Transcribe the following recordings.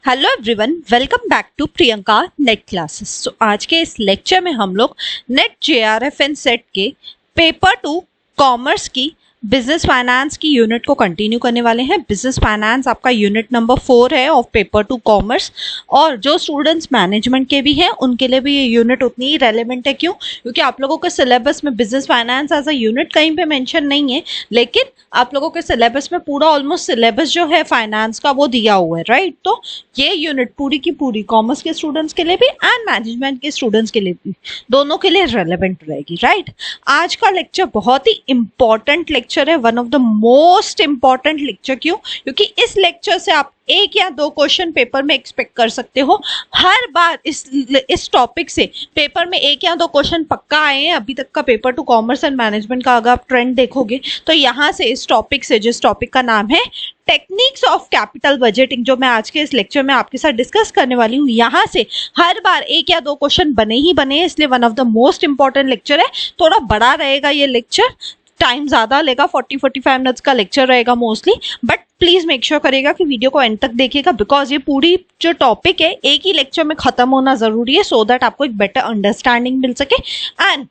Hello everyone, welcome back to Priyanka NET classes. तो आज के इस लेक्चर में हम लोग नेट जेआरएफ एंड सेट के पेपर 2 कॉमर्स की बिजनेस फाइनेंस की यूनिट को कंटिन्यू करने वाले हैं। बिजनेस फाइनेंस आपका यूनिट नंबर 4 है ऑफ पेपर 2 कॉमर्स, और जो स्टूडेंट्स मैनेजमेंट के भी हैं उनके लिए भी ये यूनिट उतनी ही रेलेवेंट है। क्यों? क्योंकि आप लोगों के सिलेबस में business finance as a unit कहीं पे मेंशन नहीं है, लेकिन आप लोगों के सिलेबस में पूरा ऑलमोस्ट सिलेबस जो है फाइनेंस का वो दिया हुआ है, राइट। तो ये यूनिट पूरी की पूरी कॉमर्स के स्टूडेंट्स के लिए भी एंड मैनेजमेंट के स्टूडेंट्स के लिए भी, दोनों के लिए रेलेवेंट रहेगी, राइट। आज का लेक्चर बहुत ही इंपॉर्टेंट लेक्चर है, one of the most important lecture. क्यों? क्योंकि इस लेक्चर से आप एक या दो क्वेश्चन पेपर में एक्सपेक्ट कर सकते हो। हर बार इस टॉपिक से पेपर में एक या दो क्वेश्चन पक्का आए हैं। अभी तक का पेपर 2 कॉमर्स एंड मैनेजमेंट का अगर आप ट्रेंड देखोगे तो यहाँ से इस टॉपिक से, जिस टॉपिक का नाम है टेक्निक्स ऑफ कैपिटल बजटिंग, जो मैं आज के इस लेक्चर में आपके साथ डिस्कस करने वाली हूँ, यहाँ से हर बार एक या दो क्वेश्चन बने ही बने हैं। इसलिए one of the most important lecture है। थोड़ा बड़ा रहेगा ये लेक्चर, टाइम ज्यादा लेगा, 40-45 मिनट्स का लेक्चर रहेगा mostly, but please make sure करेगा कि वीडियो को एंड तक देखिएगा, बिकॉज ये पूरी जो टॉपिक है एक ही लेक्चर में खत्म होना जरूरी है, सो दैट आपको एक बेटर अंडरस्टैंडिंग मिल सके। एंड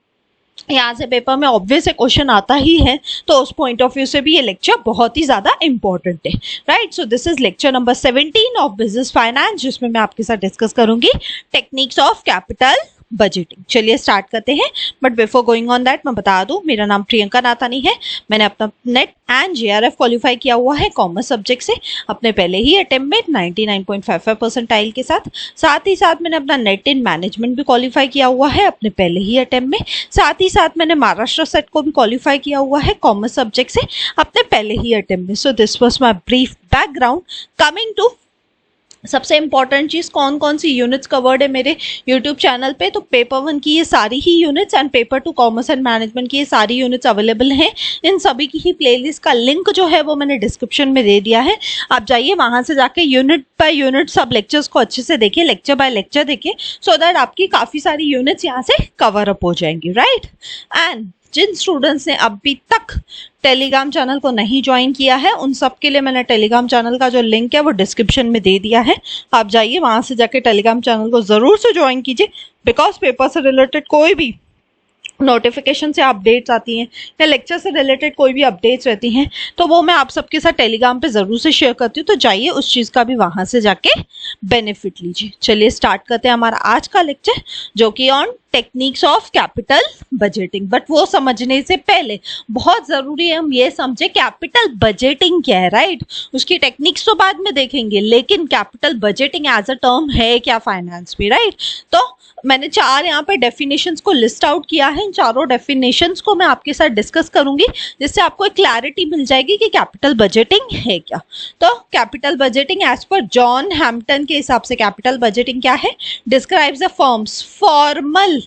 यहाँ से पेपर में ऑब्वियस क्वेश्चन आता ही है, तो उस पॉइंट ऑफ व्यू से भी ये लेक्चर बहुत ही ज्यादा इंपॉर्टेंट है, right. So this is lecture number 17 of business finance, जिसमें मैं आपके साथ डिस्कस करूंगी टेक्निक्स ऑफ कैपिटल बजटिंग। चलिए स्टार्ट करते हैं, but before going on that मैं बता दूं, मेरा नाम प्रियंका नाथानी है। मैंने अपना नेट एंड जेआरएफ क्वालिफाई किया हुआ है कॉमर्स सब्जेक्ट से अपने पहले ही अटेम्प्ट में 99.55 परसेंटाइल के साथ। साथ ही साथ मैंने अपना नेट इन मैनेजमेंट भी क्वालिफाई किया हुआ है अपने पहले ही अटेम्प्ट में। साथ ही साथ मैंने महाराष्ट्र सेट को भी क्वालिफाई किया हुआ है कॉमर्स सब्जेक्ट से अपने पहले ही अटेम्प्ट में। So this was my brief background. Coming to सबसे इंपॉर्टेंट चीज, कौन कौन सी यूनिट्स कवर्ड है मेरे यूट्यूब चैनल पे, तो पेपर 1 की ये सारी ही units and paper 2 commerce and management की ये सारी यूनिट्स अवेलेबल हैं। इन सभी की ही प्लेलिस्ट का लिंक जो है वो मैंने डिस्क्रिप्शन में दे दिया है। आप जाइए वहां से जाके यूनिट बाय यूनिट सब लेक्चर्स को अच्छे से देखिए, लेक्चर बाय लेक्चर देखिए, सो दैट आपकी काफी सारी यूनिट्स यहाँ से कवर अप हो जाएंगी, राइट। एंड जिन स्टूडेंट्स ने अभी तक टेलीग्राम चैनल को नहीं ज्वाइन किया है, उन सब के लिए मैंने टेलीग्राम चैनल का जो लिंक है वो डिस्क्रिप्शन में दे दिया है। आप जाइए वहां से जाके टेलीग्राम चैनल को जरूर से ज्वाइन कीजिए, बिकॉज पेपर से रिलेटेड कोई भी नोटिफिकेशन से अपडेट्स आती हैं या लेक्चर से रिलेटेड कोई भी अपडेट्स रहती हैं, तो वो मैं आप सबके साथ टेलीग्राम पे जरूर से शेयर करती हूँ। तो जाइए उस चीज का भी वहां से जाके बेनिफिट लीजिए। चलिए स्टार्ट करते हैं हमारा आज का लेक्चर, जो कि on techniques of capital budgeting. But वो समझने से पहले बहुत जरूरी है हम ये समझे कैपिटल बजटिंग क्या है, राइट। उसकी टेक्निक्स तो बाद में देखेंगे, लेकिन capital budgeting as a term है क्या फाइनेंस में, राइट। तो मैंने 4 यहाँ पे डेफिनेशंस को लिस्ट आउट किया है। इन चारों डेफिनेशंस को मैं आपके साथ डिस्कस करूंगी, जिससे आपको एक क्लैरिटी मिल जाएगी कि कैपिटल बजटिंग है क्या। तो capital budgeting as per John Hampton के हिसाब से कैपिटल बजटिंग क्या है? Describes the firm's formal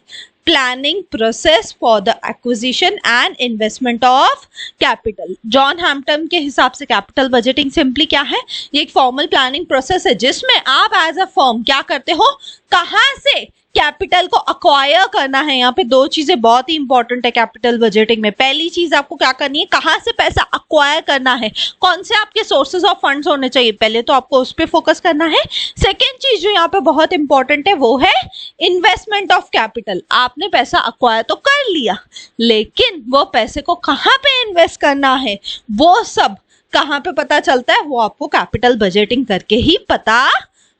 planning process for the acquisition and investment of capital। John Hampton के हिसाब से कैपिटल बजटिंग सिंपली क्या है? ये एक फॉर्मल प्लानिंग प्रोसेस है जिसमें आप एज अ फर्म क्या करते हो, कहां से कैपिटल को अक्वायर करना है। यहाँ पे 2 चीजें बहुत ही इंपॉर्टेंट है कैपिटल बजटिंग में। पहली चीज आपको क्या करनी है, कहां से पैसा अक्वायर करना है, कौन से आपके सोर्सेज ऑफ फंड्स होने चाहिए, पहले तो आपको उस पर फोकस करना है। सेकेंड चीज जो यहाँ पे बहुत इंपॉर्टेंट है वो है इन्वेस्टमेंट ऑफ कैपिटल। आपने पैसा अक्वायर तो कर लिया, लेकिन वो पैसे को कहाँ पे इन्वेस्ट करना है, वो सब कहाँ पे पता चलता है, वो आपको कैपिटल बजटिंग करके ही पता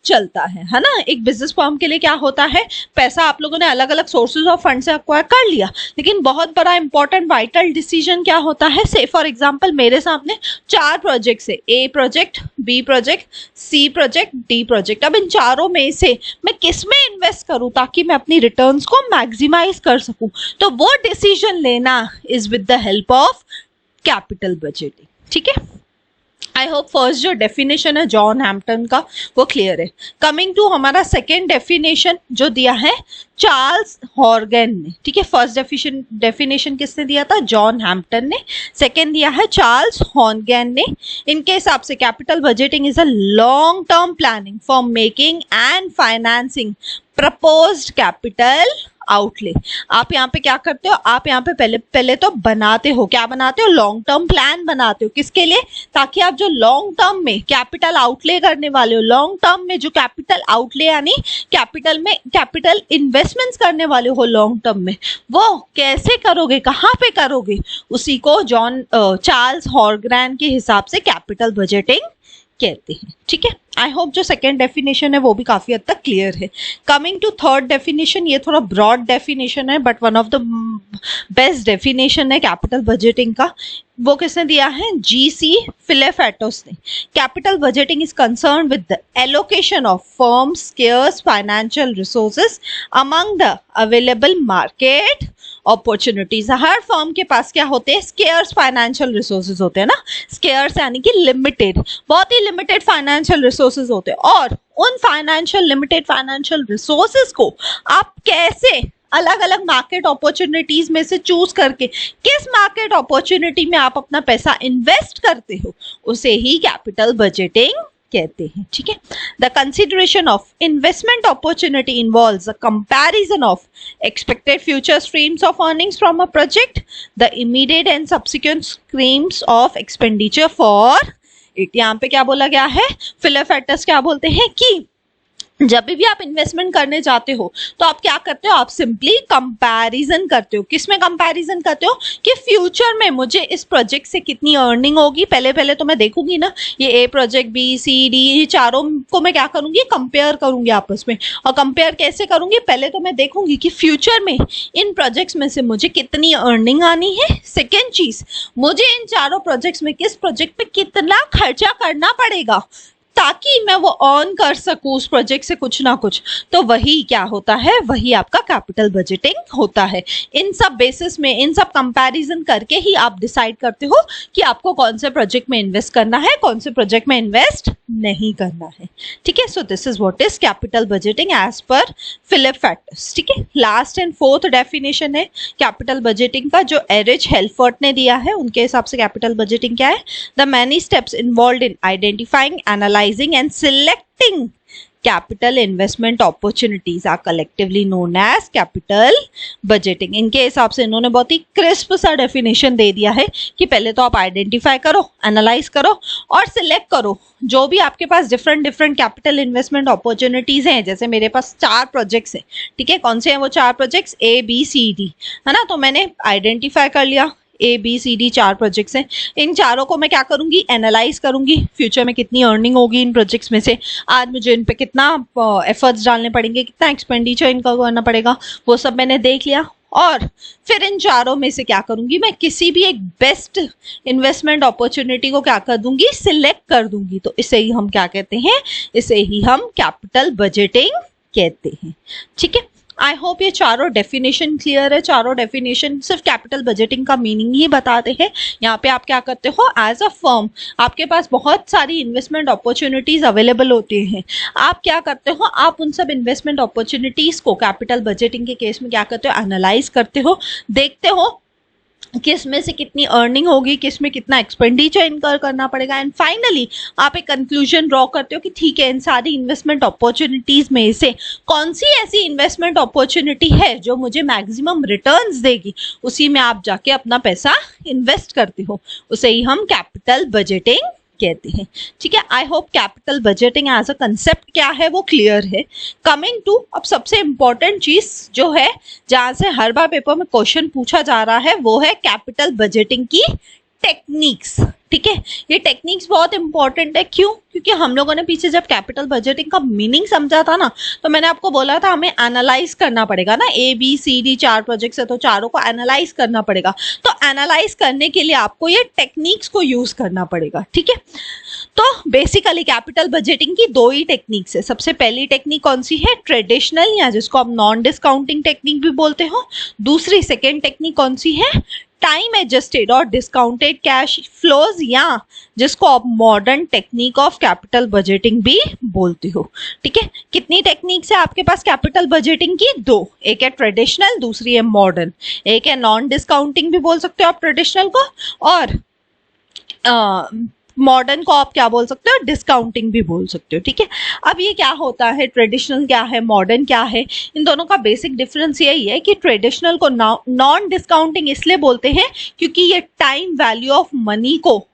चलता है ना। एक बिजनेस फर्म के लिए क्या होता है, पैसा आप लोगों ने अलग अलग सोर्सेज ऑफ फंड से अक्वायर कर लिया, लेकिन बहुत बड़ा इंपॉर्टेंट वाइटल डिसीजन क्या होता है। से फॉर एग्जांपल मेरे सामने 4 प्रोजेक्ट्स है, ए प्रोजेक्ट, बी प्रोजेक्ट, सी प्रोजेक्ट, डी प्रोजेक्ट। अब इन चारों में से मैं किस में इन्वेस्ट करूं ताकि मैं अपनी रिटर्न्स को मैक्सिमाइज कर सकूं, तो वो डिसीजन लेना is with the help of capital budgeting, ठीक है। आई होप फर्स्ट जो डेफिनेशन है जॉन हैम्पटन का वो क्लियर है। कमिंग टू हमारा सेकेंड डेफिनेशन जो दिया है चार्ल्स हॉर्गन ने, ठीक है। फर्स्ट डेफिनेशन किसने दिया था? जॉन हैम्पटन ने। सेकेंड दिया है चार्ल्स हॉर्गन ने। इनके हिसाब से capital budgeting is a long term planning for making and financing proposed capital outlay. आप यहाँ पे क्या करते हो, आप यहाँ पे पहले पहले तो बनाते हो, क्या बनाते हो, लॉन्ग टर्म प्लान बनाते हो। किसके लिए, ताकि आप जो लॉन्ग टर्म में कैपिटल आउटले करने वाले हो, लॉन्ग टर्म में जो कैपिटल आउटले यानी कैपिटल इन्वेस्टमेंट्स करने वाले हो लॉन्ग टर्म में, वो कैसे करोगे, कहाँ पे करोगे, उसी को चार्ल्स हॉर्गन के हिसाब से कैपिटल बजटिंग कहते हैं। ठीक है, आई होप जो सेकेंड डेफिनेशन है वो भी काफी हद तक क्लियर है। कमिंग टू थर्ड डेफिनेशन, ये थोड़ा ब्रॉड डेफिनेशन है but one of the best definition है कैपिटल बजटिंग का। वो किसने दिया है, GC फिलेफेटोस ने। Capital budgeting is concern with the allocation of firms scarce financial resources among the available market opportunities. Her firm के पास क्या होते हैं, स्केर्स फाइनेंशियल रिसोर्सेज होते हैं ना, स्केर्स यानी कि लिमिटेड, बहुत ही लिमिटेड फाइनेंशियल रिसोर्सेज होते हैं। और उन लिमिटेड फाइनेंशियल रिसोर्सेज को आप कैसे अलग अलग मार्केट अपॉर्चुनिटीज में से चूज करके किस मार्केट अपॉर्चुनिटी में आप अपना पैसा इन्वेस्ट करते हो, उसे ही कैपिटल बजटिंग कहते हैं। ठीक है, the consideration of investment opportunity involves a comparison of expected future streams of earnings from a project, the immediate and subsequent streams of expenditure for it। यहाँ पे क्या बोला गया है, फिलेफेटस क्या बोलते हैं कि जब भी आप इन्वेस्टमेंट करने जाते हो तो आप क्या करते हो, आप सिंपली कंपैरिजन करते हो। किसमें कंपैरिजन करते हो, कि फ्यूचर में मुझे इस प्रोजेक्ट से कितनी अर्निंग होगी। पहले पहले तो मैं देखूंगी ना, ये ए प्रोजेक्ट, बी, सी, डी, ये चारों को मैं क्या करूंगी, कंपेयर करूंगी आपस में। और कंपेयर कैसे करूंगी, पहले तो मैं देखूंगी कि फ्यूचर में इन प्रोजेक्ट्स में से मुझे कितनी अर्निंग आनी है। सेकेंड चीज, मुझे इन चारों प्रोजेक्ट्स में किस प्रोजेक्ट पे कितना खर्चा करना पड़ेगा ताकि मैं वो अर्न कर सकूं उस प्रोजेक्ट से कुछ ना कुछ। तो वही क्या होता है, वही आपका कैपिटल बजटिंग होता है। इन सब बेसिस में, इन सब कंपैरिजन करके ही आप डिसाइड करते हो कि आपको कौन से प्रोजेक्ट में इन्वेस्ट करना है, कौन से प्रोजेक्ट में इन्वेस्ट नहीं करना है। ठीक है, so this is what is capital budgeting as per फिलेफेटस। ठीक है, लास्ट एंड फोर्थ डेफिनेशन है कैपिटल बजटिंग का, जो एरिच हेल्फर्ट ने दिया है। उनके हिसाब से कैपिटल बजटिंग क्या है, the many steps involved in identifying, analysing and selecting capital investment opportunities are collectively known as capital budgeting। इनके हिसाब से इन्होंने बहुत ही क्रिस्प सा डेफिनेशन दे दिया है कि पहले तो आप आइडेंटिफाई करो, एनालाइज करो और सिलेक्ट करो जो भी आपके पास डिफरेंट कैपिटल इन्वेस्टमेंट अपॉर्चुनिटीज हैं। जैसे मेरे पास 4 प्रोजेक्ट्स हैं, ठीक है, कौन से हैं वो 4 प्रोजेक्ट्स, ABCD, है ना। तो मैंने आइडेंटिफाई कर लिया ABCD 4 प्रोजेक्ट्स हैं। इन चारों को मैं क्या करूंगी, एनालाइज करूंगी, फ्यूचर में कितनी अर्निंग होगी इन प्रोजेक्ट्स में से, आज मुझे इन पे कितना एफर्ट्स डालने पड़ेंगे, कितना एक्सपेंडिचर इनका करना पड़ेगा, वो सब मैंने देख लिया। और फिर इन चारों में से क्या करूंगी, मैं किसी भी एक बेस्ट इन्वेस्टमेंट अपॉर्चुनिटी को क्या कर दूंगी, सिलेक्ट कर दूंगी। तो इसे ही हम क्या कहते हैं, इसे ही हम कैपिटल बजटिंग कहते हैं। ठीक है, आई होप ये चारों डेफिनेशन क्लियर है। चारों डेफिनेशन सिर्फ कैपिटल बजटिंग का मीनिंग ही बताते हैं। यहाँ पे आप क्या करते हो, एज अ फर्म आपके पास बहुत सारी इन्वेस्टमेंट अपॉर्चुनिटीज अवेलेबल होती हैं। आप क्या करते हो, आप उन सब इन्वेस्टमेंट अपॉर्चुनिटीज को कैपिटल बजटिंग के केस में क्या करते हो, एनालाइज करते हो, देखते हो किस में से कितनी अर्निंग होगी, किस में कितना एक्सपेंडिचर इनकर करना पड़ेगा, एंड फाइनली आप एक कंक्लूजन ड्रॉ करते हो कि ठीक है, इन सारी इन्वेस्टमेंट अपॉर्चुनिटीज में से कौन सी ऐसी इन्वेस्टमेंट अपॉर्चुनिटी है जो मुझे मैक्सिमम रिटर्न्स देगी, उसी में आप जाके अपना पैसा इन्वेस्ट करते हो। उसे ही हम कैपिटल बजटिंग कहते हैं। ठीक है, I hope capital budgeting as a concept क्या है वो क्लियर है। कमिंग टू अब सबसे इंपॉर्टेंट चीज जो है, जहां से हर बार पेपर में क्वेश्चन पूछा जा रहा है, वो है कैपिटल बजटिंग की टेक्निक्स। ठीक है, ये टेक्निक्स बहुत इंपॉर्टेंट है। क्यों? क्योंकि हम लोगों ने पीछे जब कैपिटल बजटिंग का मीनिंग समझा था ना, तो मैंने आपको बोला था हमें एनालाइज करना पड़ेगा ना, ABCD 4 प्रोजेक्ट्स है तो चारों को एनालाइज करना पड़ेगा। तो एनालाइज करने के लिए आपको ये टेक्निक्स को यूज करना पड़ेगा। ठीक है, तो बेसिकली कैपिटल बजटिंग की 2 ही टेक्निक्स है। सबसे पहली टेक्निक कौन सी है, ट्रेडिशनल, या जिसको आप नॉन डिस्काउंटिंग टेक्निक भी बोलते हो। दूसरी सेकेंड टेक्निक कौन सी है, टाइम एडजस्टेड और डिस्काउंटेड कैश फ्लोज, या जिसको आप modern technique of capital budgeting भी बोलते हो। ठीक है, कितनी टेक्निक्स है आपके पास कैपिटल बजटिंग की, 2, एक है ट्रेडिशनल, दूसरी है मॉडर्न। एक है नॉन डिस्काउंटिंग भी बोल सकते हो आप ट्रेडिशनल को, और मॉडर्न को आप क्या बोल सकते हो, डिस्काउंटिंग भी बोल सकते हो, ठीक है। अब ये क्या होता है, ट्रेडिशनल क्या है, मॉडर्न क्या है, इन दोनों का बेसिक डिफरेंस यही है कि ट्रेडिशनल को नॉन डिस्काउंटिंग इसलिए बोलते हैं क्योंकि ये टाइम वैल्यू ऑफ मनी को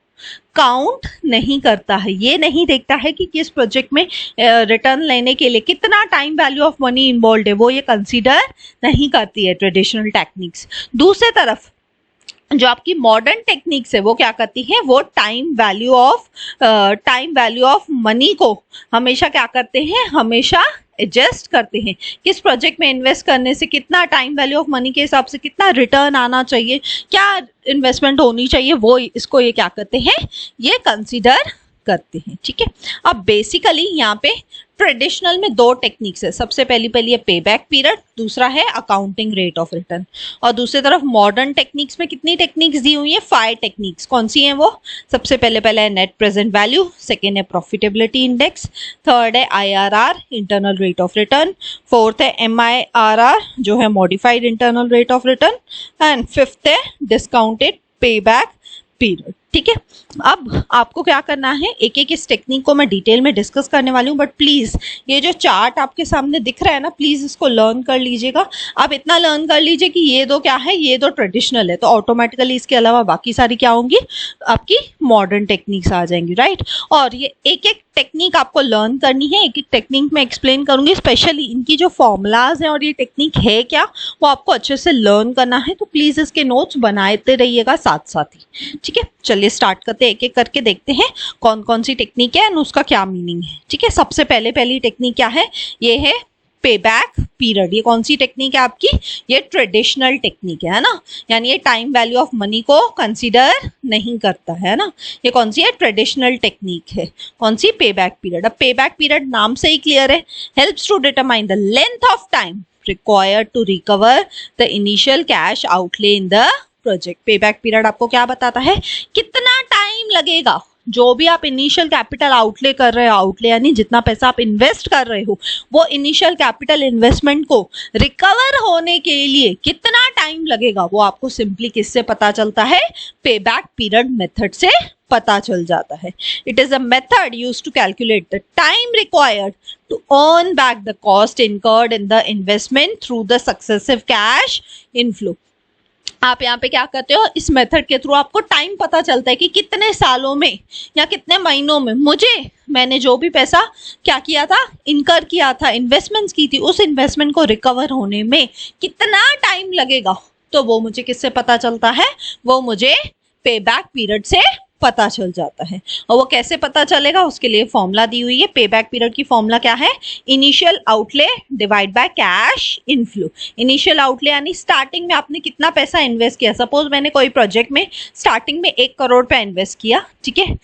काउंट नहीं करता है, ये नहीं देखता है कि किस प्रोजेक्ट में रिटर्न लेने के लिए कितना time value of money involve है, वो ये कंसीडर नहीं करती है ट्रेडिशनल टेक्निक्स। दूसरे तरफ जो आपकी मॉडर्न टेक्निक्स है वो क्या करती है, वो टाइम वैल्यू ऑफ मनी को हमेशा क्या करते हैं, हमेशा एडजस्ट करते हैं। किस प्रोजेक्ट में इन्वेस्ट करने से कितना टाइम वैल्यू ऑफ मनी के हिसाब से कितना रिटर्न आना चाहिए, क्या इन्वेस्टमेंट होनी चाहिए, वो इसको ये क्या करते हैं, ये कंसीडर करते हैं, ठीक है। अब बेसिकली यहाँ पे ट्रेडिशनल में दो टेक्निक्स है, सबसे पहली है पे बैक पीरियड, दूसरा है अकाउंटिंग रेट ऑफ रिटर्न। और दूसरी तरफ मॉडर्न टेक्निक्स में कितनी टेक्निक्स दी हुई है, 5 टेक्निक्स। कौन सी हैं वो, सबसे पहले है नेट प्रेजेंट वैल्यू, सेकेंड है प्रॉफिटेबिलिटी इंडेक्स, थर्ड है IRR internal rate of return, fourth है MIRR जो है modified internal rate of return, and fifth है डिस्काउंटेड पे बैक पीरियड, ठीक है। अब आपको क्या करना है, एक एक इस टेक्निक को मैं डिटेल में डिस्कस करने वाली हूँ, बट प्लीज ये जो चार्ट आपके सामने दिख रहा है ना, प्लीज इसको लर्न कर लीजिएगा। आप इतना लर्न कर लीजिए कि ये दो क्या है, ये दो ट्रेडिशनल है, तो ऑटोमेटिकली इसके अलावा बाकी सारी क्या होंगी, आपकी मॉडर्न टेक्निक्स आ जाएंगी, राइट। और ये एक एक टेक्निक आपको लर्न करनी है, एक एक टेक्निक में एक्सप्लेन करूंगी, स्पेशली इनकी जो फॉर्मूलाज हैं और ये टेक्निक है क्या, वो आपको अच्छे से लर्न करना है, तो प्लीज इसके नोट्स बनाते रहिएगा साथ साथ ही, ठीक है। चलिए स्टार्ट करते हैं, एक एक करके देखते हैं कौन कौन सी टेक्निक है और उसका क्या मीनिंग है, ठीक है। सबसे पहली टेक्निक क्या है, ये है पे बैक पीरियड। ये कौन सी टेक्निक है आपकी, ये ट्रेडिशनल टेक्निक है ना, यानी ये टाइम वैल्यू ऑफ मनी को कंसीडर नहीं करता है ना, ये कौन सी है, ट्रेडिशनल टेक्निक है। कौन सी, पे बैक पीरियड। अब पे बैक पीरियड नाम से ही क्लियर है, helps to determine the length of time required to recover the initial cash outlay in the project. Pay back period आपको क्या बताता है, कितना टाइम लगेगा, जो भी आप इनिशियल कैपिटल आउटले कर रहे हो, आउटले यानी जितना पैसा आप इन्वेस्ट कर रहे हो, वो इनिशियल कैपिटल इन्वेस्टमेंट को रिकवर होने के लिए कितना टाइम लगेगा, वो आपको सिंपली किससे पता चलता है, पे बैक पीरियड मेथड से पता चल जाता है। It is a method used to calculate the time required to earn back the cost incurred in the investment through the successive cash inflow. आप यहाँ पे क्या करते हो, इस मेथड के थ्रू आपको टाइम पता चलता है कि कितने सालों में या कितने महीनों में मैंने जो भी पैसा क्या किया था, इनकर किया था, इन्वेस्टमेंट्स की थी, उस इन्वेस्टमेंट को रिकवर होने में कितना टाइम लगेगा, तो वो मुझे किससे पता चलता है, वो मुझे पे बैक पीरियड से पता चल जाता है। और वो कैसे पता चलेगा, उसके लिए फॉर्मूला दी हुई है। पे बैक पीरियड की फॉर्मूला क्या है, initial outlay divide by cash inflow. Initial outlay यानी स्टार्टिंग में आपने कितना पैसा इन्वेस्ट किया, सपोज मैंने कोई प्रोजेक्ट में स्टार्टिंग में 1 करोड़ रुपया इन्वेस्ट किया, ठीक है,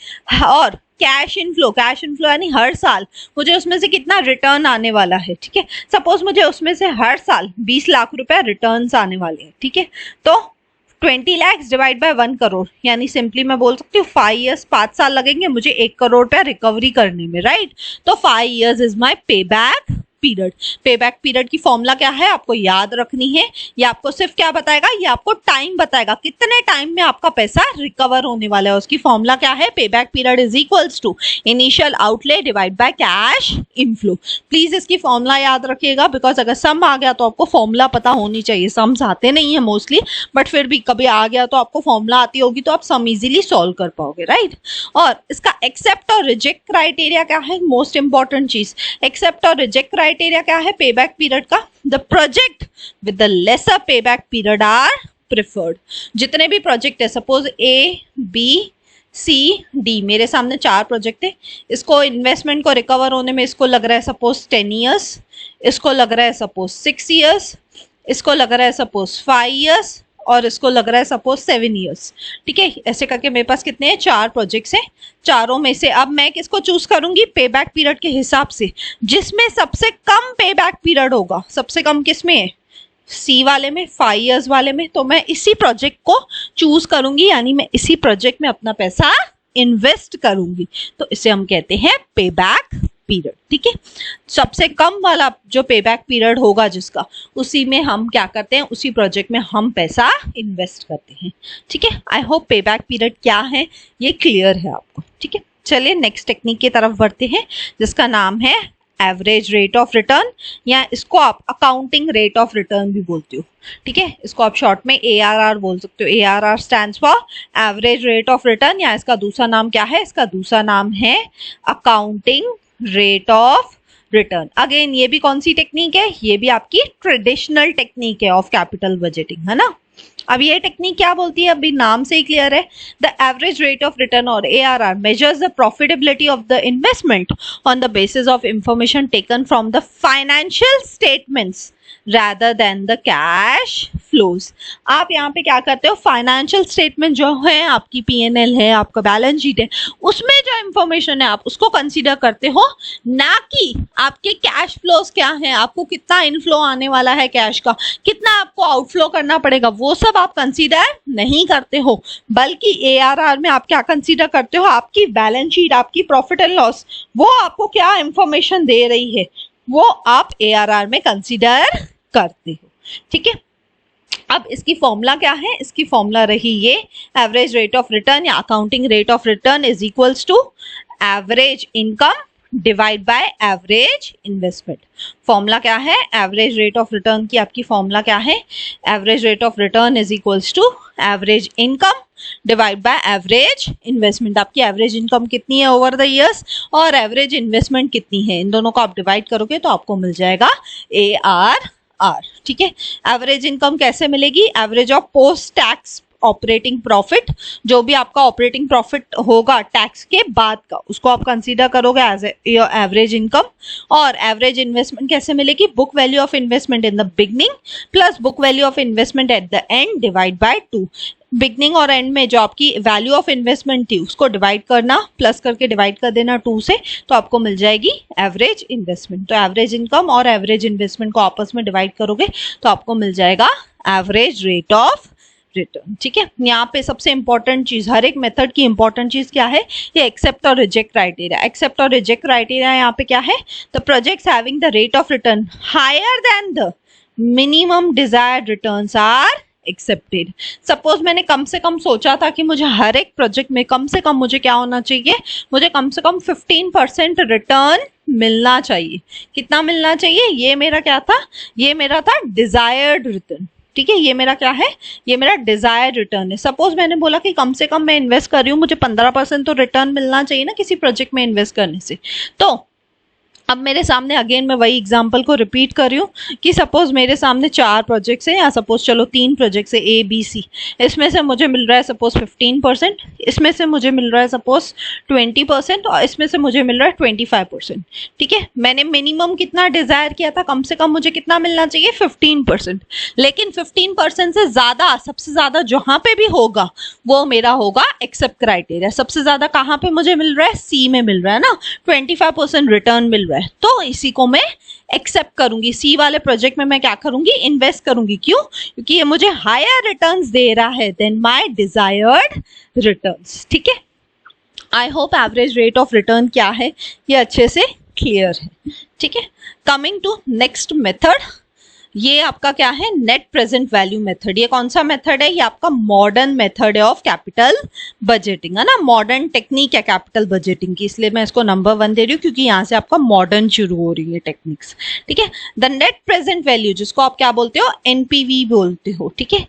और कैश इनफ्लो यानी हर साल मुझे उसमें से कितना रिटर्न आने वाला है, ठीक है। सपोज मुझे उसमें से हर साल 20 लाख रुपया रिटर्न्स आने वाले हैं, ठीक है, तो 20 लाख डिवाइड बाय 1 करोड़, यानी सिंपली मैं बोल सकती हूँ 5 ईयर्स, 5 साल लगेंगे मुझे 1 करोड़ रुपया रिकवरी करने में, राइट। तो 5 ईयर्स इज माई पे बैक पीरियड। पे बैक पीरियड की फॉर्मूला क्या है, आपको याद रखनी है। ये आपको सिर्फ क्या बताएगा, ये आपको टाइम बताएगा, कितने टाइम में आपका पैसा रिकवर होने वाला है। उसकी फॉर्मूला क्या है, pay back period is equals to initial outlay divide by cash inflow. Please इसकी फॉर्मूला याद रखिएगा, बिकॉज अगर सम आ गया तो आपको फॉर्मूला पता होनी चाहिए। सम्स आते नहीं है मोस्टली, बट फिर भी कभी आ गया तो आपको फॉर्मूला आती होगी तो आप सम इजीली सॉल्व कर पाओगे, राइट। और इसका एक्सेप्ट और रिजेक्ट क्राइटेरिया क्या है, मोस्ट इंपॉर्टेंट चीज, एक्सेप्ट और रिजेक्ट क्राइटेरिया क्या है पे बैक पीरियड का, the project with the lesser pay back period are preferred. जितने भी प्रोजेक्ट है, सपोज ABCD, मेरे सामने 4 प्रोजेक्ट है, इसको इन्वेस्टमेंट को रिकवर होने में इसको लग रहा है सपोज 10 ईयर्स, इसको लग रहा है सपोज 6 ईयर्स, इसको लग रहा है सपोज 5 ईयर्स, और इसको लग रहा है सपोज 7 ईयर्स, ठीक है। ऐसे करके मेरे पास कितने हैं, 4 प्रोजेक्ट्स हैं। चारों में से अब मैं किसको चूज करूंगी, पे बैक पीरियड के हिसाब से, जिसमें सबसे कम पे बैक पीरियड होगा। सबसे कम किसमें है, C वाले में, 5 ईयर्स वाले में। तो मैं इसी प्रोजेक्ट को चूज करूंगी, यानी मैं इसी प्रोजेक्ट में अपना पैसा इन्वेस्ट करूंगी, तो इसे हम कहते हैं पे बैक पीरियड, ठीक है। सबसे कम वाला जो पे बैक पीरियड होगा जिसका, उसी में हम क्या करते हैं, उसी प्रोजेक्ट में हम पैसा इन्वेस्ट करते हैं, ठीक है। आई होप पे बैक पीरियड क्या है ये क्लियर है आपको, ठीक है। चलिए नेक्स्ट टेक्निक की तरफ बढ़ते हैं जिसका नाम है एवरेज रेट ऑफ रिटर्न, या इसको आप अकाउंटिंग रेट ऑफ रिटर्न भी बोलते हो, ठीक है। इसको आप शॉर्ट में ARR बोल सकते हो। ARR stands for average rate of return, या इसका दूसरा नाम क्या है, इसका दूसरा नाम है accounting rate of return. Again ये भी कौन सी टेक्निक है, ये भी आपकी ट्रेडिशनल टेक्निक है ऑफ कैपिटल बजटिंग, है ना। अब ये टेक्निक क्या बोलती है, अभी नाम से ही क्लियर है। The average rate of return और ARR measures the profitability of the investment on the basis of information taken from the financial statements rather than the cash flows। आप यहाँ पे क्या करते हो, फाइनेंशियल स्टेटमेंट जो है आपकी P&L है, आपका बैलेंस शीट है, उसमें जो इंफॉर्मेशन है आप उसको कंसीडर करते हो, ना कि आपके कैश फ्लोज क्या है, आपको कितना इनफ्लो आने वाला है कैश का, कितना आपको आउटफ्लो करना पड़ेगा, वो सब आप कंसीडर नहीं करते हो। बल्कि ARR में आप क्या कंसीडर करते हो, आपकी बैलेंस शीट, आपकी प्रॉफिट एंड लॉस, वो आपको क्या इंफॉर्मेशन दे रही है, वो आप ARR में कंसीडर करते हो, ठीक है। अब इसकी फॉर्मूला क्या है, इसकी फॉर्मूला रही ये, एवरेज रेट ऑफ रिटर्न या accounting rate of return is equals to average income divide by average investment. Formula क्या है, एवरेज रेट ऑफ रिटर्न की आपकी फॉर्मूला क्या है, average rate of return is equals to average income divide by average investment. आपकी average income कितनी है over the years और एवरेज इन्वेस्टमेंट कितनी है, इन दोनों को आप डिवाइड करोगे तो आपको मिल जाएगा ARR, ठीक है। एवरेज इनकम कैसे मिलेगी, average of post tax operating profit, जो भी आपका ऑपरेटिंग प्रॉफिट होगा टैक्स के बाद का, उसको आप कंसीडर करोगे एज योर एवरेज इनकम। और एवरेज इन्वेस्टमेंट कैसे मिलेगी, book value of investment in the beginning plus book value of investment at the end divide by 2। Beginning और एंड में जो आपकी वैल्यू ऑफ इन्वेस्टमेंट थी उसको डिवाइड करना, प्लस करके डिवाइड कर देना 2 से, तो आपको मिल जाएगी एवरेज इन्वेस्टमेंट। तो एवरेज इनकम और एवरेज इन्वेस्टमेंट को आपस में डिवाइड करोगे तो आपको मिल जाएगा एवरेज रेट ऑफ रिटर्न, ठीक है। यहाँ पे सबसे इंपॉर्टेंट चीज, हर एक मेथड की इंपॉर्टेंट चीज क्या है, ये एक्सेप्ट और रिजेक्ट क्राइटेरिया। एक्सेप्ट और रिजेक्ट क्राइटेरिया यहाँ पे क्या है, the projects having the rate of return higher than the minimum desired returns are accepted. Suppose मैंने कम से कम सोचा था कि मुझे हर एक प्रोजेक्ट में कम से कम मुझे क्या होना चाहिए, मुझे कम से कम 15% रिटर्न मिलना चाहिए। कितना मिलना चाहिए, ये मेरा क्या था, ये मेरा था डिजायर्ड रिटर्न, ठीक है। ये मेरा क्या है, ये मेरा डिजायर्ड रिटर्न है। सपोज मैंने बोला कि कम से कम मैं इन्वेस्ट कर रही हूँ, मुझे 15% तो रिटर्न मिलना चाहिए ना किसी प्रोजेक्ट में इन्वेस्ट करने से। तो अब मेरे सामने अगेन मैं वही एग्जांपल को रिपीट कर रही हूँ कि सपोज मेरे सामने 4 प्रोजेक्ट्स हैं, या सपोज चलो 3 प्रोजेक्ट्स है ABC, इसमें से मुझे मिल रहा है सपोज 15%, इसमें से मुझे मिल रहा है सपोज 20% और इसमें से मुझे मिल रहा है 25%, ठीक है। मैंने मिनिमम कितना डिजायर किया था, कम से कम मुझे कितना मिलना चाहिए 15%, लेकिन 15% से ज्यादा, सबसे ज्यादा जहां पे भी होगा वो मेरा होगा एक्सेप्ट क्राइटेरिया। सबसे ज्यादा कहाँ पे मुझे मिल रहा है, C में मिल रहा है ना, 25% रिटर्न मिल रहा है, तो इसी को मैं एक्सेप्ट करूंगी। सी वाले प्रोजेक्ट में मैं क्या करूंगी, इन्वेस्ट करूंगी। क्यों, क्योंकि ये मुझे हायर रिटर्न्स दे रहा है देन माय डिजायर्ड रिटर्न्स, ठीक है। I hope average rate of return क्या है ये अच्छे से क्लियर है, ठीक है। कमिंग टू नेक्स्ट मेथड, ये आपका क्या है, नेट प्रेजेंट वैल्यू मेथड। ये कौन सा मेथड है, ये आपका मॉडर्न मेथड है ऑफ कैपिटल बजटिंग, है ना, मॉडर्न टेक्निक है कैपिटल बजटिंग की, इसलिए मैं इसको नंबर 1 दे रही हूँ क्योंकि यहाँ से आपका मॉडर्न शुरू हो रही है टेक्निक्स, ठीक है। द नेट प्रेजेंट वैल्यू, जिसको आप क्या बोलते हो, NPV बोलते हो, ठीक है,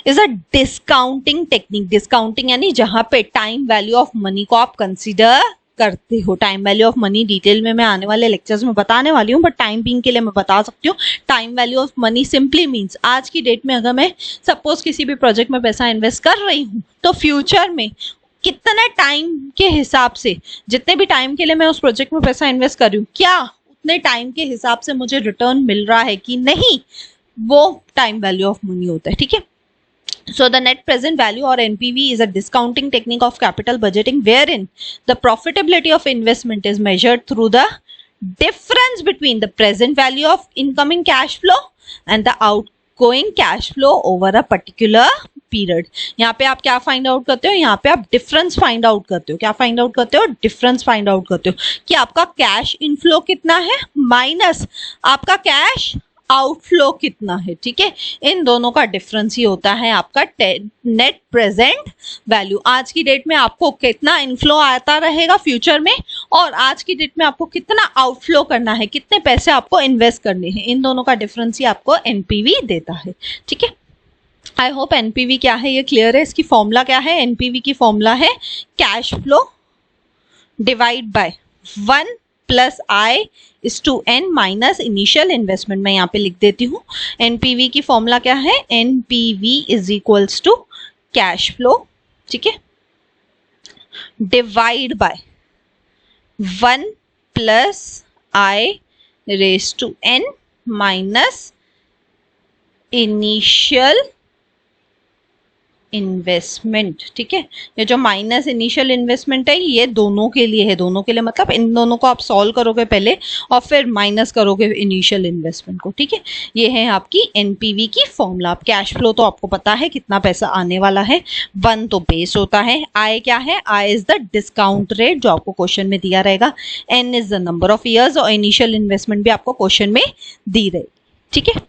is a discounting technique. Discounting यानी जहां पे टाइम वैल्यू ऑफ मनी को आप कंसीडर करते हो। Time value of money detail में मैं आने वाले लेक्चर्स में बताने वाली हूँ, बट टाइम बीइंग के लिए मैं बता सकती हूँ, time value of money simply means आज की डेट में अगर मैं सपोज किसी भी प्रोजेक्ट में पैसा इन्वेस्ट कर रही हूँ तो फ्यूचर में कितने टाइम के हिसाब से, जितने भी टाइम के लिए मैं उस प्रोजेक्ट में पैसा इन्वेस्ट कर रही हूँ, क्या उतने टाइम के हिसाब से मुझे रिटर्न मिल रहा है कि नहीं, वो टाइम वैल्यू ऑफ मनी होता है, ठीक है। So the net present value or NPV is a discounting technique of capital budgeting wherein the profitability of investment is measured through the difference between the present value of incoming cash flow and the outgoing cash flow over a particular period. यहाँ पे आप क्या find out करते हो, यहाँ पे आप difference find out करते हो। क्या फाइंड आउट करते हो, डिफरेंस फाइंड आउट करते हो कि आपका कैश इनफ्लो कितना है माइनस आपका कैश आउटफ्लो कितना है। ठीक है, इन दोनों का डिफरेंस ही होता है आपका नेट प्रेजेंट वैल्यू। आज की डेट में आपको कितना इनफ्लो आता रहेगा फ्यूचर में, और आज की डेट में आपको कितना आउटफ्लो करना है, कितने पैसे आपको इन्वेस्ट करने हैं, इन दोनों का डिफरेंस ही आपको एनपीवी देता है। ठीक है, आई होप एनपीवी क्या है ये क्लियर है। इसकी फॉर्मूला क्या है, एनपीवी की फॉर्मूला है cash flow divide by 1 plus I is to N minus initial investment. मैं यहाँ पे लिख देती हूँ एनपीवी की फॉर्मूला क्या है, NPV is equals to cash flow, ठीक है, divide by 1 plus I raise to N minus initial investment. ठीक है, ये जो माइनस इनिशियल इन्वेस्टमेंट है ये दोनों के लिए है, दोनों के लिए मतलब इन दोनों को आप सॉल्व करोगे पहले और फिर माइनस करोगे इनिशियल इन्वेस्टमेंट को। ठीक है, ये है आपकी एनपीवी की फॉर्मूला। आप कैश फ्लो तो आपको पता है कितना पैसा आने वाला है, 1 तो बेस होता है, आई क्या है, I is the discount rate जो आपको क्वेश्चन में दिया रहेगा, N is the number of years और इनिशियल इन्वेस्टमेंट भी आपको क्वेश्चन में दी रहेगी। ठीक है,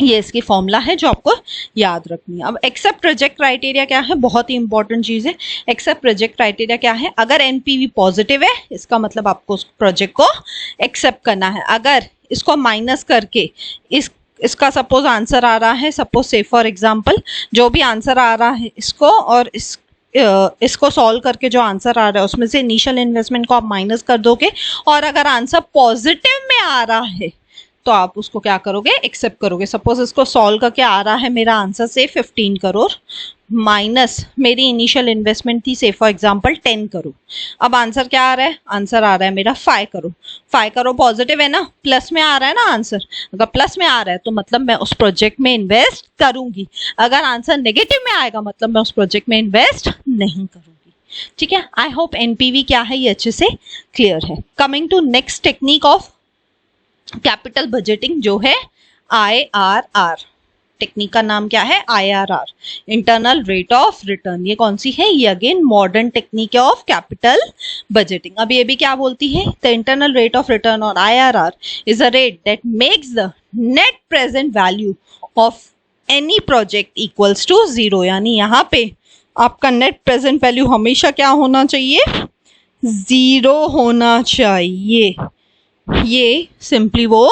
ये इसकी फॉर्मूला है जो आपको याद रखनी है। अब एक्सेप्ट प्रोजेक्ट क्राइटेरिया क्या है, बहुत ही इंपॉर्टेंट चीज है। एक्सेप्ट प्रोजेक्ट क्राइटेरिया क्या है, अगर एनपीवी पॉजिटिव है इसका मतलब आपको उस प्रोजेक्ट को एक्सेप्ट करना है। अगर इसको माइनस करके इसका सपोज आंसर आ रहा है, सपोज से फॉर एग्जांपल जो भी आंसर आ रहा है इसको और इसको सॉल्व करके जो आंसर आ रहा है उसमें से इनिशियल इन्वेस्टमेंट को आप माइनस कर दोगे, और अगर आंसर पॉजिटिव में आ रहा है तो आप उसको क्या करोगे, एक्सेप्ट करोगे। सपोज इसको सॉल्व करके आ रहा है मेरा आंसर से 15 करोड़ माइनस मेरी इनिशियल इन्वेस्टमेंट थी से फॉर एग्जांपल 10 करोड़। अब आंसर क्या आ रहा है, आंसर आ रहा है मेरा 5 करोड़। 5 करोड़ पॉजिटिव है ना, प्लस में आ रहा है ना आंसर, अगर प्लस में आ रहा है तो मतलब मैं उस प्रोजेक्ट में इन्वेस्ट करूंगी, अगर आंसर नेगेटिव में आएगा मतलब मैं उस प्रोजेक्ट में इन्वेस्ट नहीं करूंगी। ठीक है, आई होप एनपीवी क्या है ये अच्छे से क्लियर है। Coming to next technique of capital budgeting जो है IRR। टेक्निक का नाम क्या है, IRR, internal rate of return. ये कौन सी है, ये again modern technique of capital budgeting. अब ये भी क्या बोलती है, the internal rate of return और IRR is a rate that makes the net present value of any project equals to 0। यानी यहाँ पे आपका नेट प्रेजेंट वैल्यू हमेशा क्या होना चाहिए, 0 होना चाहिए। ये सिंपली वो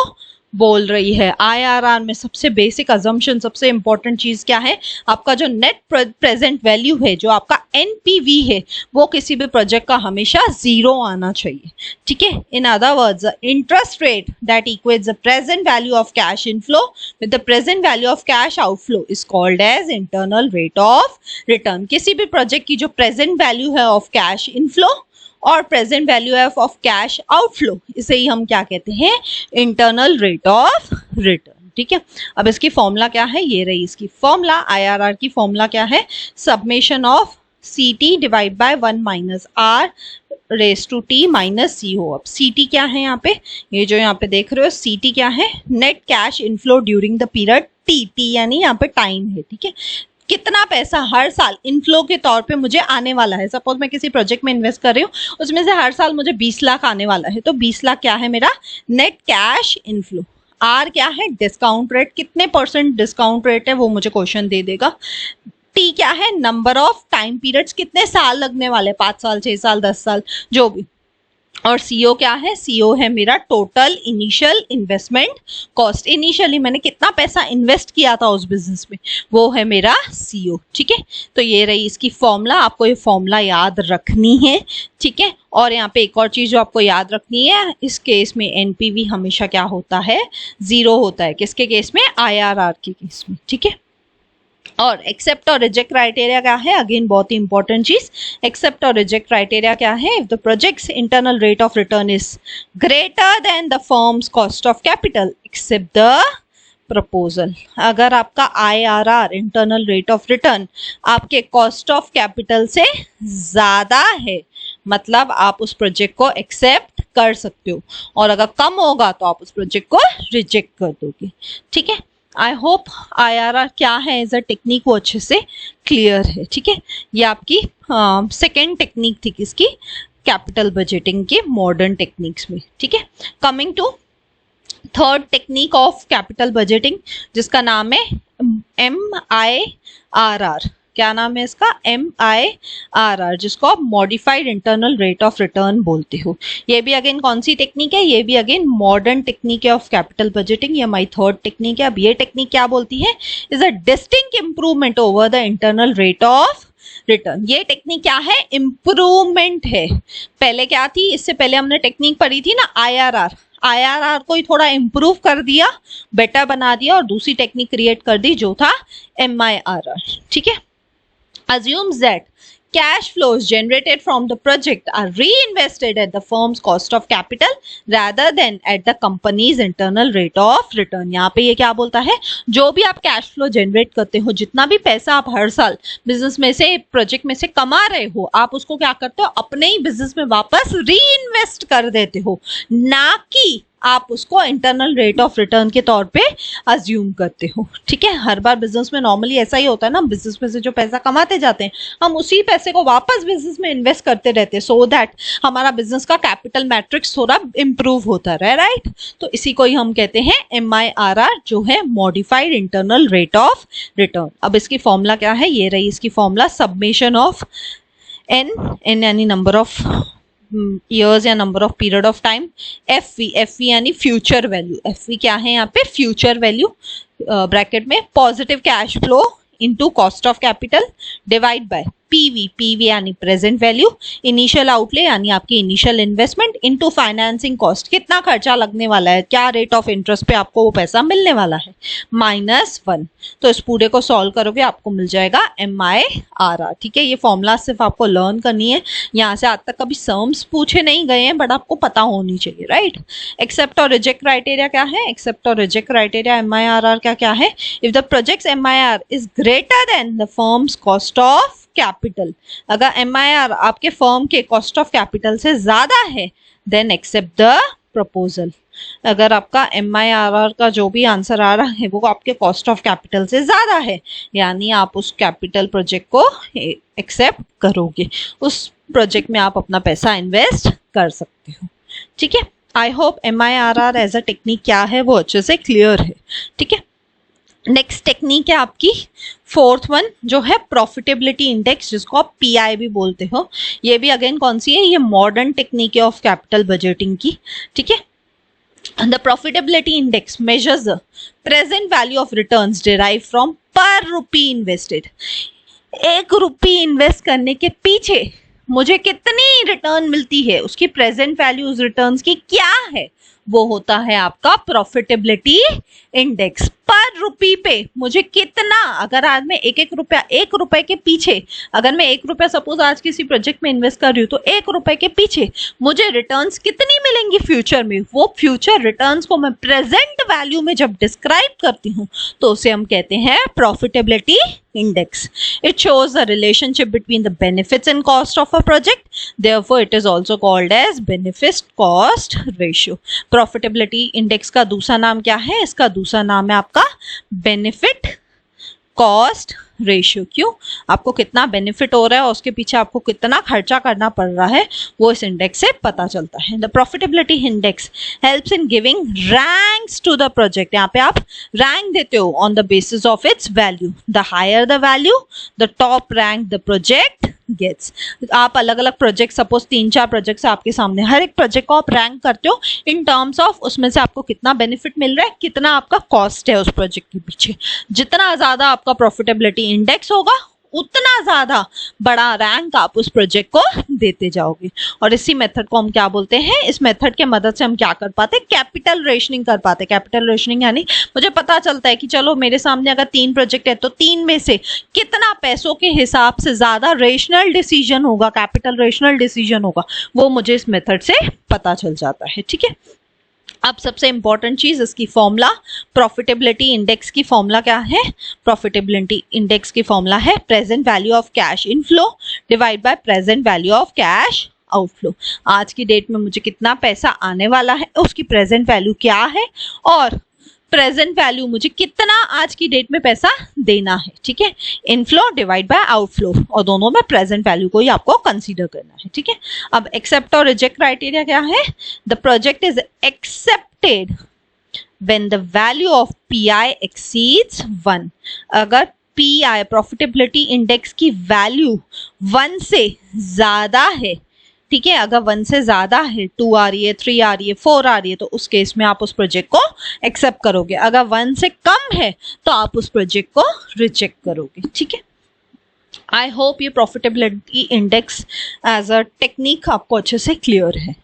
बोल रही है। IRR में सबसे बेसिक अजम्पशन, सबसे इंपॉर्टेंट चीज क्या है, आपका जो नेट प्रेजेंट वैल्यू है, जो आपका एनपीवी है, वो किसी भी प्रोजेक्ट का हमेशा 0 आना चाहिए। ठीक है, in other words interest rate that equates the present value of cash inflow with the present value of cash outflow is called as internal rate of return. किसी भी प्रोजेक्ट की जो प्रेजेंट वैल्यू है ऑफ कैश इनफ्लो और present value of cash outflow, इसे ही हम क्या कहते हैं, इंटरनल रेट ऑफ रिटर्न। ठीक है, अब इसकी फॉर्मूला क्या है, ये रही इसकी फॉर्मूला। IRR की फॉर्मूला क्या है, summation of CT divide by 1 minus R raise to T minus C हो। अब CT क्या है यहाँ पे, ये जो यहाँ पे देख रहे हो CT क्या है, net cash inflow during the period T यानी यहाँ पे टाइम है। ठीक है, कितना पैसा हर साल इनफ्लो के तौर पे मुझे आने वाला है। सपोज मैं किसी प्रोजेक्ट में इन्वेस्ट कर रही हूँ, उसमें से हर साल मुझे 20 लाख आने वाला है, तो 20 लाख क्या है मेरा नेट कैश इनफ्लो। आर क्या है, डिस्काउंट रेट, कितने % डिस्काउंट रेट है वो मुझे क्वेश्चन दे देगा। टी क्या है, नंबर ऑफ टाइम पीरियड्स, कितने साल लगने वाले, 5 साल 6 साल 10 साल जो भी। और सीओ क्या है, सीओ है मेरा total initial investment cost, initially मैंने कितना पैसा इन्वेस्ट किया था उस बिजनेस में, वो है मेरा सीओ। ठीक है, तो ये रही इसकी फॉर्मूला, आपको ये फॉर्मूला याद रखनी है। ठीक है, और यहाँ पे एक और चीज जो आपको याद रखनी है, इस केस में एनपीवी हमेशा क्या होता है, 0 होता है। किसके केस में, IRR के केस में। ठीक है, और एक्सेप्ट और रिजेक्ट क्राइटेरिया क्या है, अगेन बहुत ही इंपॉर्टेंट चीज। एक्सेप्ट और रिजेक्ट क्राइटेरिया क्या है, if the project's internal rate of return is greater than the firm's cost of capital accept the proposal. अगर आपका IRR internal rate of return आपके कॉस्ट ऑफ कैपिटल से ज्यादा है, मतलब आप उस प्रोजेक्ट को एक्सेप्ट कर सकते हो, और अगर कम होगा तो आप उस प्रोजेक्ट को रिजेक्ट कर दोगे। ठीक है, आई होप IRR क्या है एज अ टेक्निक वो अच्छे से क्लियर है, ठीक है। ये आपकी सेकेंड टेक्निक थी किसकी, कैपिटल बजटिंग के मॉडर्न टेक्निक्स में, ठीक है। Coming to third technique of capital budgeting जिसका नाम है MIRR। क्या नाम है इसका, MIRR, जिसको आप modified internal rate of return बोलते हो। ये भी अगेन कौन सी टेक्निक है, ये भी अगेन मॉडर्न टेक्निक है ऑफ कैपिटल बजटिंग। ये हमारी थर्ड टेक्निक है। अब ये टेक्निक क्या बोलती है, is a distinct improvement over the internal rate of return. ये टेक्निक क्या है, इंप्रूवमेंट है। पहले क्या थी, इससे पहले हमने टेक्निक पढ़ी थी ना IRR को ही थोड़ा इंप्रूव कर दिया, बेटर बना दिया और दूसरी टेक्निक क्रिएट कर दी जो था MIRR, ठीक है। Assumes that cash flows generated from the project are reinvested at the firm's cost of capital rather than at the company's internal rate of return। यहाँ पे ये क्या बोलता है, जो भी आप कैश फ्लो जनरेट करते हो, जितना भी पैसा आप हर साल बिजनेस में से, प्रोजेक्ट में से कमा रहे हो, आप उसको क्या करते हो, अपने ही बिजनेस में वापस री इन्वेस्ट कर देते हो, ना कि आप उसको इंटरनल रेट ऑफ रिटर्न के तौर पे अज्यूम करते हो, ठीक है। हर बार बिजनेस में नॉर्मली ऐसा ही होता है ना, बिजनेस में से जो पैसा कमाते जाते हैं हम उसी पैसे को वापस बिजनेस में इन्वेस्ट करते रहते हैं, सो दैट हमारा बिजनेस का कैपिटल मैट्रिक्स थोड़ा इंप्रूव होता रहे, राइट। तो इसी को ही हम कहते हैं MIRR, जो है modified internal rate of return. अब इसकी फॉर्मूला क्या है, ये रही इसकी फॉर्मूला, सब्मेशन ऑफ n यानी नंबर ऑफ ईयर्स या number of period of time, FV यानी फ्यूचर वैल्यू, FV क्या है यहाँ पे, फ्यूचर वैल्यू, ब्रैकेट में positive cash flow into cost of capital divide by PV यानी प्रेजेंट वैल्यू, इनिशियल आउटले यानी आपकी initial investment into financing cost, कितना खर्चा लगने वाला है, क्या रेट ऑफ इंटरेस्ट पे आपको वो पैसा मिलने वाला है, -1। तो इस पूरे को सॉल्व करोगे आपको मिल जाएगा MIRR, ठीक है। ये फॉर्मूला सिर्फ आपको लर्न करनी है, यहाँ से आज तक कभी सम्स पूछे नहीं गए हैं बट आपको पता होनी चाहिए, राइट। एक्सेप्ट और रिजेक्ट क्राइटेरिया क्या है, एक्सेप्ट और रिजेक्ट क्राइटेरिया MIRR का क्या है, if the project MIR is greater than the firm's cost of capital, अगर MIR आपके फर्म के कॉस्ट ऑफ कैपिटल से ज्यादा है देन एक्सेप्ट द प्रपोजल। अगर आपका MIRR का जो भी आंसर आ रहा है वो आपके कॉस्ट ऑफ कैपिटल से ज्यादा है, यानी आप उस कैपिटल प्रोजेक्ट को एक्सेप्ट करोगे, उस प्रोजेक्ट में आप अपना पैसा इन्वेस्ट कर सकते हो, ठीक है। I hope MIRR as a technique क्या है वो अच्छे से क्लियर है, ठीक है। नेक्स्ट टेक्निक है आपकी फोर्थ वन, जो है प्रॉफिटेबिलिटी इंडेक्स, जिसको आप PI भी बोलते हो। ये भी अगेन कौन सी है, ये मॉडर्न टेक्निक है ऑफ कैपिटल बजटिंग की, ठीक है। The profitability index measures the present value of returns derived from per rupee invested। 1 rupee invest करने के पीछे मुझे कितनी रिटर्न मिलती है, उसकी प्रेजेंट वैल्यू उस रिटर्न्स की क्या है, वो होता है आपका प्रॉफिटेबिलिटी इंडेक्स। पर रुपी पे मुझे कितना, अगर आज मैं एक रुपए के पीछे, अगर मैं 1 रुपया सपोज आज किसी प्रोजेक्ट में इन्वेस्ट कर रही हूँ, तो 1 रुपए के पीछे मुझे रिटर्न्स कितनी मिलेंगी फ्यूचर में, वो फ्यूचर रिटर्न्स को मैं प्रेजेंट वैल्यू में जब डिस्क्राइब करती हूँ तो उसे हम कहते हैं profitability index. It shows the relationship between the benefits and cost of a project, therefore it is also called as benefit cost ratio. Profitability index का दूसरा नाम क्या है, इसका दूसरा नाम है आपका बेनिफिट कॉस्ट रेशियो। क्यों, आपको कितना बेनिफिट हो रहा है और उसके पीछे आपको कितना खर्चा करना पड़ रहा है वो इस इंडेक्स से पता चलता है। The profitability index helps in giving ranks to the project. यहाँ पे आप रैंक देते हो on the basis of its value, the higher the value the top rank the project gets. आप अलग अलग प्रोजेक्ट, सपोज 3-4 प्रोजेक्ट्स आपके सामने, हर एक प्रोजेक्ट को आप रैंक करते हो इन टर्म्स ऑफ उसमें से आपको कितना बेनिफिट मिल रहा है, कितना आपका कॉस्ट है उस प्रोजेक्ट के पीछे। जितना ज्यादा आपका प्रॉफिटेबिलिटी इंडेक्स होगा उतना ज्यादा बड़ा रैंक आप उस प्रोजेक्ट को देते जाओगे। और इसी मेथड को हम क्या बोलते हैं, इस मेथड के मदद से हम क्या कर पाते हैं, कैपिटल रेशनिंग कर पाते हैं। कैपिटल रेशनिंग यानी मुझे पता चलता है कि चलो मेरे सामने अगर 3 प्रोजेक्ट है तो 3 में से कितना पैसों के हिसाब से ज्यादा रेशनल डिसीजन होगा, कैपिटल रेशनल डिसीजन होगा, वो मुझे इस मेथड से पता चल जाता है, ठीक है। अब सबसे इंपॉर्टेंट चीज, इसकी फॉर्मूला, प्रॉफिटेबिलिटी इंडेक्स की फॉर्मूला क्या है, प्रॉफिटेबिलिटी इंडेक्स की फॉर्मूला है present value of cash inflow divide by present value of cash outflow. आज की डेट में मुझे कितना पैसा आने वाला है, उसकी प्रेजेंट वैल्यू क्या है, और प्रेजेंट वैल्यू मुझे कितना आज की डेट में पैसा देना है, ठीक है। इनफ्लो डिवाइड बाय आउटफ्लो, और दोनों में प्रेजेंट वैल्यू को ही आपको कंसीडर करना है, ठीक है। अब एक्सेप्ट और रिजेक्ट क्राइटेरिया क्या है? The project is accepted when the value of PI exceeds 1। अगर PI प्रॉफिटेबिलिटी इंडेक्स की वैल्यू 1 से ज्यादा है, ठीक है, अगर 1 से ज्यादा है, 2 आ रही है, 3 आ रही है, 4 आ रही है, तो उस केस में आप उस प्रोजेक्ट को एक्सेप्ट करोगे। अगर 1 से कम है तो आप उस प्रोजेक्ट को रिजेक्ट करोगे, ठीक है। आई होप ये profitability index as a technique आपको अच्छे से क्लियर है।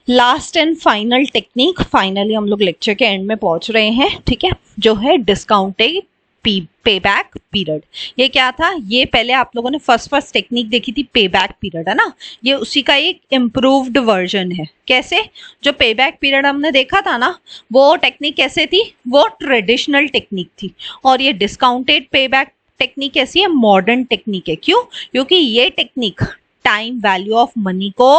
Last and final technique, finally हम लोग लेक्चर के एंड में पहुंच रहे हैं, ठीक है, जो है डिस्काउंटेड पे बैक पीरियड। ये क्या था? ये पहले आप लोगों ने फर्स्ट टेक्निक देखी थी, पे बैक पीरियड, है ना। ये उसी का एक इम्प्रूव्ड वर्जन है। कैसे? जो पे बैक पीरियड हमने देखा था ना, वो टेक्निक कैसे थी? वो ट्रेडिशनल टेक्निक थी, और ये डिस्काउंटेड पे बैक टेक्निक कैसी है? मॉडर्न टेक्निक है। क्यों? क्योंकि ये technique time value of money को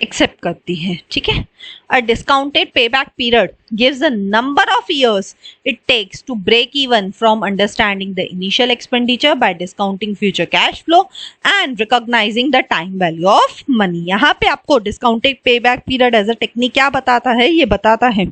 एक्सेप्ट करती है, ठीक है। A discounted payback period gives the number of years it takes to break even from understanding the initial expenditure by discounting future cash flow and recognizing the time value of money. यहाँ पे आपको discounted payback period as a technique क्या बताता है? ये बताता है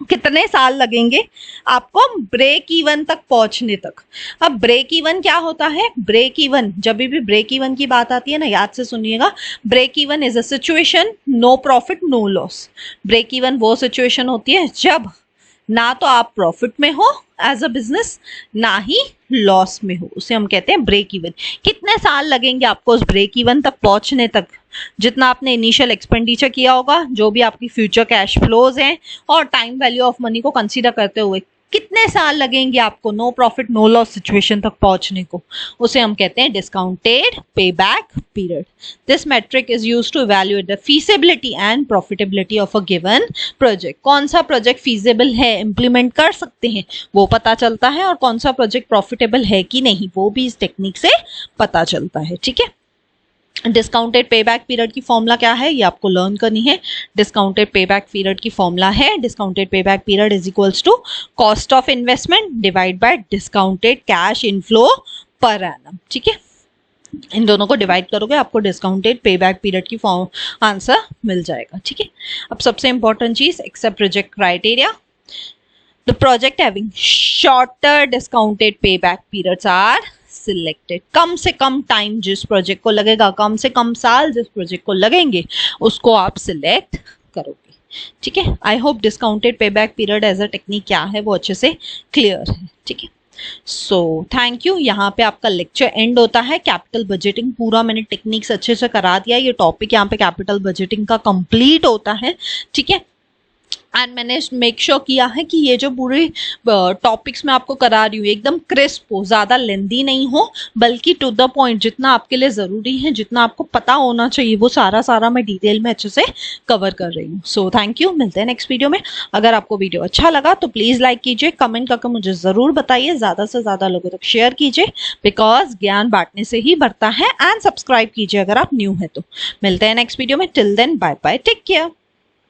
कितने साल लगेंगे आपको ब्रेक इवन तक पहुंचने तक। अब ब्रेक इवन क्या होता है? ब्रेक इवन, जब भी ब्रेक इवन की बात आती है ना, याद से सुनिएगा, break even is a situation no profit no loss. Break even वो सिचुएशन होती है जब ना तो आप प्रॉफिट में हो एज अ बिजनेस, ना ही लॉस में हो, उसे हम कहते हैं ब्रेक इवन। कितने साल लगेंगे आपको उस ब्रेक इवन तक पहुंचने तक? जितना आपने इनिशियल एक्सपेंडिचर किया होगा, जो भी आपकी फ्यूचर कैश फ्लोज हैं, और टाइम वैल्यू ऑफ मनी को कंसीडर करते हुए कितने साल लगेंगे आपको no profit no loss situation तक पहुंचने को, उसे हम कहते हैं discounted pay back period. This metric is used to evaluate the feasibility and profitability of a given project. कौन सा प्रोजेक्ट फीजिबल है, इंप्लीमेंट कर सकते हैं, वो पता चलता है, और कौन सा प्रोजेक्ट प्रॉफिटेबल है कि नहीं, वो भी इस टेक्निक से पता चलता है, ठीक है। डिस्काउंटेड पे बैक पीरियड की फॉर्मूला क्या है? ये आपको लर्न करनी है। डिस्काउंटेड पे बैक पीरियड की फॉर्मूला है, discounted pay back period is equals to cost of investment divide by discounted cash inflow per annum, ठीक है। इन दोनों को डिवाइड करोगे, आपको डिस्काउंटेड पे बैक पीरियड की आंसर मिल जाएगा, ठीक है। अब सबसे इंपॉर्टेंट चीज, accept reject criteria. The project having shorter discounted pay back periods are selected. कम से कम टाइम जिस प्रोजेक्ट को लगेगा, कम से कम साल जिस प्रोजेक्ट को लगेंगे, उसको आप सिलेक्ट करोगे, ठीक है। I hope discounted pay back period as a technique क्या है वो अच्छे से क्लियर है, ठीक है। So thank you. यहाँ पे आपका लेक्चर एंड होता है। कैपिटल बजटिंग पूरा मैंने टेक्निक्स अच्छे से करा दिया। ये टॉपिक यहाँ पे कैपिटल बजटिंग का कंप्लीट होता है, ठीक है। एंड मैंने मेक श्योर किया है कि ये जो पूरी टॉपिक्स मैं आपको करा रही हूँ एकदम क्रिस्प हो, ज़्यादा लेंदी नहीं हो, बल्कि टू द पॉइंट, जितना आपके लिए ज़रूरी है, जितना आपको पता होना चाहिए, वो सारा मैं डिटेल में अच्छे से कवर कर रही हूँ। सो थैंक यू, मिलते हैं नेक्स्ट वीडियो में। अगर आपको वीडियो अच्छा लगा तो प्लीज़ लाइक कीजिए, कमेंट करके मुझे ज़रूर बताइए, ज़्यादा से ज़्यादा लोगों तक शेयर कीजिए, बिकॉज ज्ञान बांटने से ही बढ़ता है। एंड सब्सक्राइब कीजिए अगर आप न्यू है तो। मिलते हैं नेक्स्ट वीडियो में। Till then bye bye, take care.